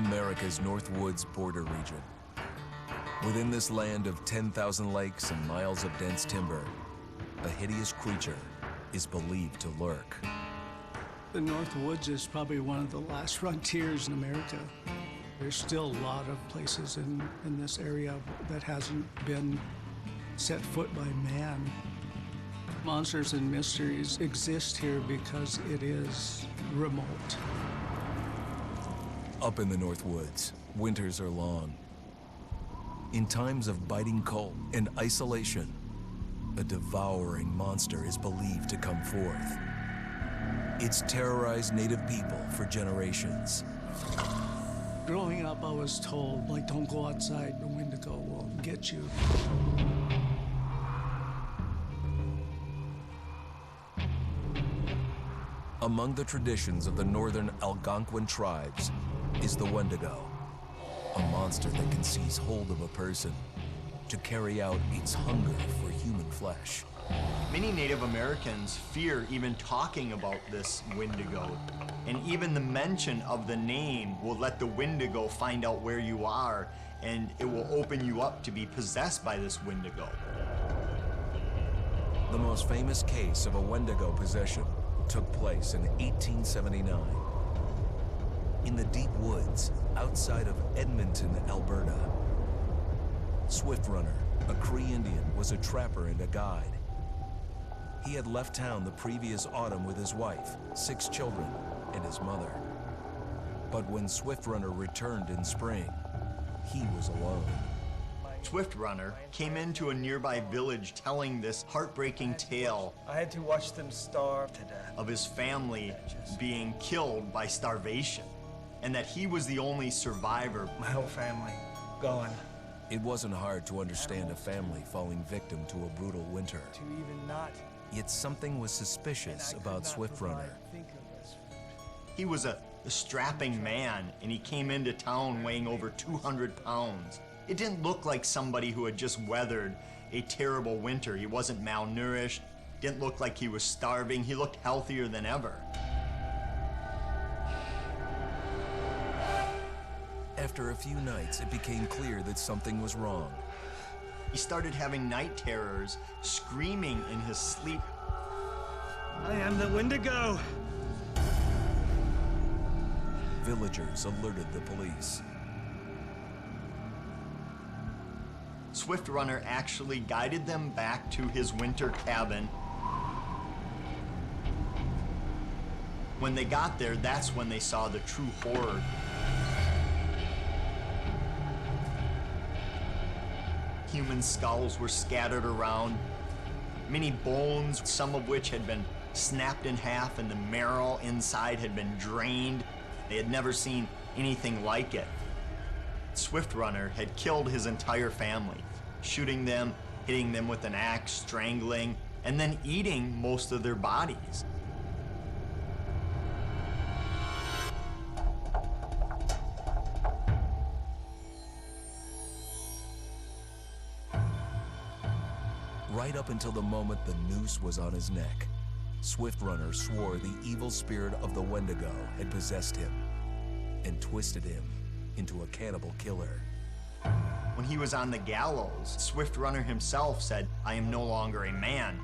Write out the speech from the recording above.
America's North Woods border region. Within this land of 10,000 lakes and miles of dense timber, a hideous creature is believed to lurk. The North Woods is probably one of the last frontiers in America. There's still a lot of places in this area that hasn't been set foot by man. Monsters and mysteries exist here because it is remote. Up in the North Woods, winters are long. In times of biting cold and isolation, a devouring monster is believed to come forth. It's terrorized native people for generations. Growing up, I was told, like, don't go outside, the Wendigo will get you. Among the traditions of the northern Algonquin tribes is the Wendigo, a monster that can seize hold of a person to carry out its hunger for human flesh. Many Native Americans fear even talking about this Wendigo, and even the mention of the name will let the Wendigo find out where you are, and it will open you up to be possessed by this Wendigo. The most famous case of a Wendigo possession took place in 1879. In the deep woods outside of Edmonton, Alberta. Swift Runner, a Cree Indian, was a trapper and a guide. He had left town the previous autumn with his wife, 6 children, and his mother. But when Swift Runner returned in spring, he was alone. Swift Runner came into a nearby village telling this heartbreaking tale. I had to watch them starve to death. Of his family being killed by starvation, and that he was the only survivor. My whole family gone. It wasn't hard to understand a family falling victim to a brutal winter. To even not. Yet something was suspicious about Swift Runner. He was a strapping man, and he came into town weighing over 200 pounds. It didn't look like somebody who had just weathered a terrible winter. He wasn't malnourished, didn't look like he was starving. He looked healthier than ever. After a few nights, it became clear that something was wrong. He started having night terrors, screaming in his sleep. I am the Wendigo! Villagers alerted the police. Swift Runner actually guided them back to his winter cabin. When they got there, that's when they saw the true horror. Human skulls were scattered around, many bones, some of which had been snapped in half, and the marrow inside had been drained. They had never seen anything like it. Swift Runner had killed his entire family, shooting them, hitting them with an axe, strangling, and then eating most of their bodies. Right up until the moment the noose was on his neck, Swift Runner swore the evil spirit of the Wendigo had possessed him and twisted him into a cannibal killer. When he was on the gallows, Swift Runner himself said, "I am no longer a man.